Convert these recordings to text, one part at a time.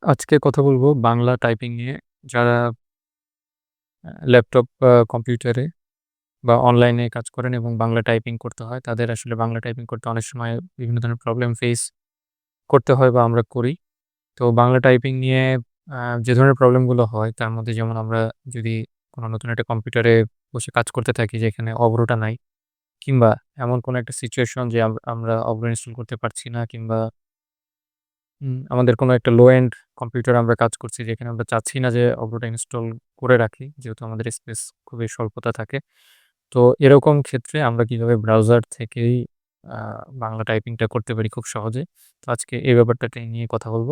আজকে কথা বলব বাংলা টাইপিং নিয়ে। যারা ল্যাপটপ বা কম্পিউটারে বা অনলাইনে কাজ করেন এবং বাংলা টাইপিং করতে হয়, তাদের আসলে বাংলা টাইপিং করতে অনেক সময় বিভিন্ন ধরনের প্রবলেম ফেস করতে হয় বা আমরা করি। তো বাংলা টাইপিং নিয়ে যে ধরনের প্রবলেমগুলো হয় তার মধ্যে যেমন আমরা যদি কোনো নতুন একটা কম্পিউটারে বসে কাজ করতে থাকি যেখানে অভ্রটা নাই কিংবা এমন কোনো একটা সিচুয়েশন যে আমরা অভ্র ইনস্টল করতে পারছি না কিংবা আমাদের কোনো একটা লো এন্ড কম্পিউটারে আমরা কাজ করছি যেখানে আমরা চাচ্ছি না যে অভ্রটা ইনস্টল করে রাখি। যেহেতু আমাদের স্পেস খুবই স্বল্পতা থাকে। তো এরকম ক্ষেত্রে আমরা কিভাবে ব্রাউজার থেকেই আ বাংলা টাইপিংটা করতে পারি খুব সহজে। তো আজকে এই ব্যাপারটাকে নিয়ে কথা বলব।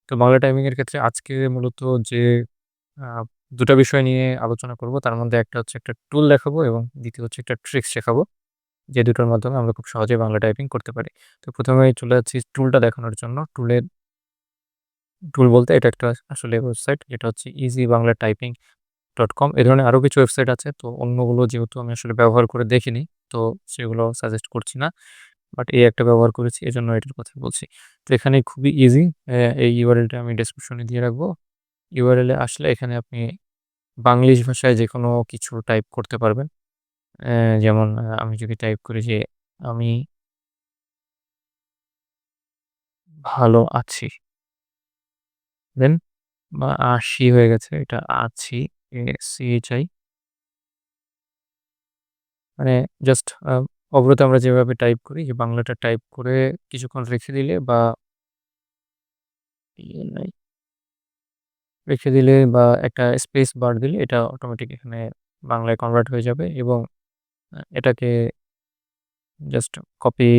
তো বাংলা টাইপিং এর ক্ষেত্রে আজকে মূলত যে আ ২ টা বিষয় নিয়ে আলোচনা করব। তার মধ্যে একটা হচ্ছে একটা টুল দেখাবো এবং দ্বিতীয় হচ্ছে একটা ট্রিকস শেখাবো। যে দুটোর মাধ্যমে আমরা খুব সহজেই বাংলা টাইপিং করতে পারি। তো ১ম এই চলে যাচ্ছি টুলটা দেখানোর জন্য। টুল বলতে এটা একটা আসলে ওয়েবসাইট যেটা হচ্ছে easybanglatyping.com। এ ধরনের আরো কিছু ওয়েবসাইট আছে। তো অন্যগুলো যেহেতু আমি আসলে ব্যবহার করে দেখিনি, তো সেগুলো সাজেস্ট করছি না। বাট এই একটা ব্যবহার করেছি এজন্য এটার কথা বলছি। তো এখানে খুবই ইজি এই ইউআরএল টা আমি ডেসক্রিপশনে দিয়ে রাখবো। ইউআরএল এ আসলে এখানে আপনি বাংলিশ ভাষায় যেকোনো কিছু টাইপ করতে পারবেন। যেমন আমি যদি টাইপ করি যে, "আমি ভালো আছি।" দেন ৮০ হয়ে গেছে। এটা আছি ACHI মানে জাস্ট অবরত আমরা যেভাবে টাইপ করি যে বাংলাটা টাইপ করে কিছুক্ষণ রেখে দিলে বা ইয়ে নাই, রেখে দিলে বা একটা স্পেস বার দিলে এটা অটোমেটিক এখানে বাংলায় কনভার্ট হয়ে যাবে এবং এটাকে জাস্ট কপি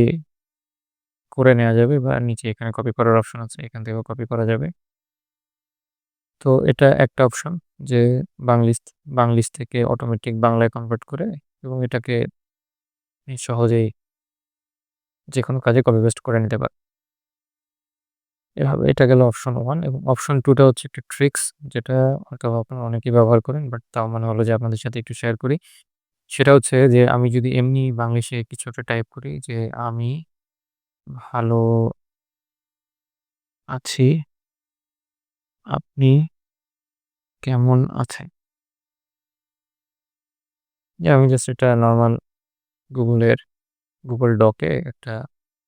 করে নেয়া যাবে বা নিচে এখানে কপি করার অপশন আছে। এখান থেকেও কপি করা যাবে। তো এটা একটা অপশন যে বাংলিশ বাংলিশ থেকে অটোমেটিক বাংলায় কনভার্ট করে এবং এটাকে আপনি সহজেই যেকোনো কাজে কপি পেস্ট করে নিতে পারেন। এভাবে এটা গেল অপশন 1 এবং অপশন 2 টা হচ্ছে একটা ট্রিকস যেটা হয়তো আপনারা অনেকেই ব্যবহার করেন। বাট তাও মনে হলো যে আপনাদের সাথে একটু শেয়ার করি। সেটা হচ্ছে যে আমি যদি এমনি বাংলিশে কিছু একটা টাইপ করি যে, "আমি ভালো আছি, আপনি কেমন আছেন?" যে আমি জাস্ট এটা নরমাল গুগলের গুগল ডকে একটা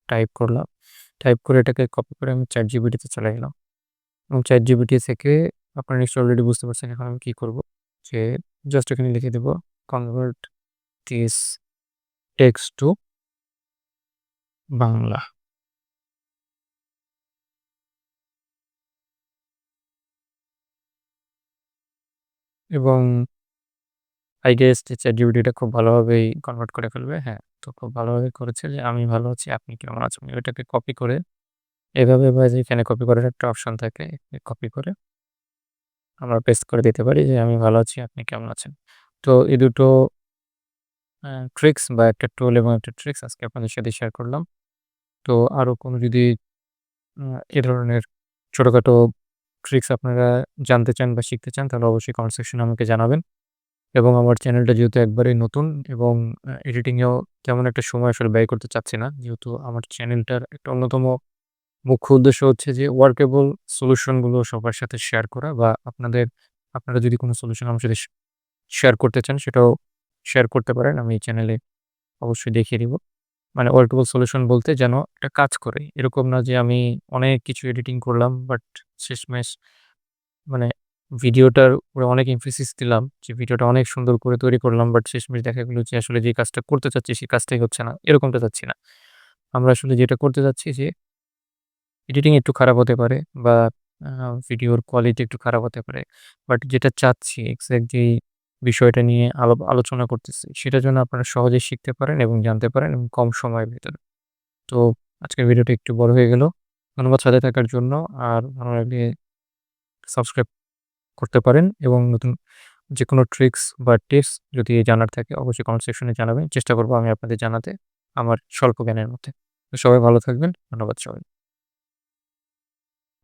টাইপ করলাম। টাইপ করে এটাকে কপি করে আমি ChatGPT তে চলে গেলাম। এবং ChatGPT থেকে আপনারা নিশ্চয়ই অলরেডি বুঝতে পারছেন এখন আমি কি করব। যে জাস্ট এখানে লিখে দেব convert this text to Bangla এবং I guess যে ChatGPT টা খুব ভালোভাবেই কনভার্ট করে ফেলবে। হ্যাঁ, তো খুব ভালোভাবে করেছে যে আমি ভালো আছি, আপনি কেমন আছেন? আমি ওইটাকে কপি করে এভাবে বা যে এখানে কপি করার একটা অপশন থাকে, কপি করে আমরা পেস্ট করে দিতে পারি যে আমি ভালো আছি, আপনি কেমন আছেন? তো এই দুটো আ ট্রিকস বা একটা টুল এবং একটা ট্রিকস আজকে আপনাদের সাথে শেয়ার করলাম। তো আরো কোনো যদি আ এ ধরনের ছোটখাটো ট্রিকস আপনারা জানতে চান বা শিখতে চান তাহলে অবশ্যই কমেন্ট সেকশনে আমাকে জানাবেন। এবং আমার চ্যানেলটা যেহেতু একবারেই নতুন এবং এডিটিং এও তেমন একটা সময় আসলে ব্যয় করতে চাচ্ছি না। যেহেতু আমার চ্যানেলটার একটা অন্যতম মুখ্য উদ্দেশ্য হচ্ছে যে ওয়ার্কেবল সলিউশন গুলো সবার সাথে শেয়ার করা বা আপনারা যদি কোনো সলিউশন আমার সাথে শেয়ার করতে চান সেটাও শেয়ার করতে পারেন। আমি এই চ্যানেলে অবশ্যই দেখিয়ে দিব। মানে ওয়ার্কেবল সলিউশন বলতে যেন একটা কাজ করে। এরকম না যে আমি অনেক কিছু এডিটিং করলাম বাট শেষমেশ মানে ভিডিওটার উপরে অনেক এমফেসিস দিলাম যে ভিডিওটা অনেক সুন্দর করে তৈরি করলাম। বাট শেষমেশ দেখা গেল যে আসলে যে কাজটা করতে চাচ্ছি সেই কাজটাই হচ্ছে না। এরকমটা চাচ্ছি না। আমরা আসলে যেটা করতে চাচ্ছি যে এডিটিং একটু খারাপ হতে পারে বা আ ভিডিওর কোয়ালিটি একটু খারাপ হতে পারে। বাট যেটা চাচ্ছি এক্সাক্ট যেই বিষয়টা নিয়ে আলোচনা করতেছি সেটা যেন আপনারা সহজেই শিখতে পারেন এবং জানতে পারেন এবং কম সময়ের ভেতরে। তো আজকের ভিডিওটা একটু বড় হয়ে গেল। ধন্যবাদ সাথে থাকার জন্য। আর ভালো লাগলে সাবস্ক্রাইব করতে পারেন এবং নতুন যেকোনো ট্রিকস বা টিপস যদি জানার থাকে অবশ্যই কমেন্ট সেকশনে জানাবেন। চেষ্টা করব আমি আপনাদের জানাতে আমার স্বল্প জ্ঞানের মধ্যে। তো সবাই ভালো থাকবেন। ধন্যবাদ সবাই।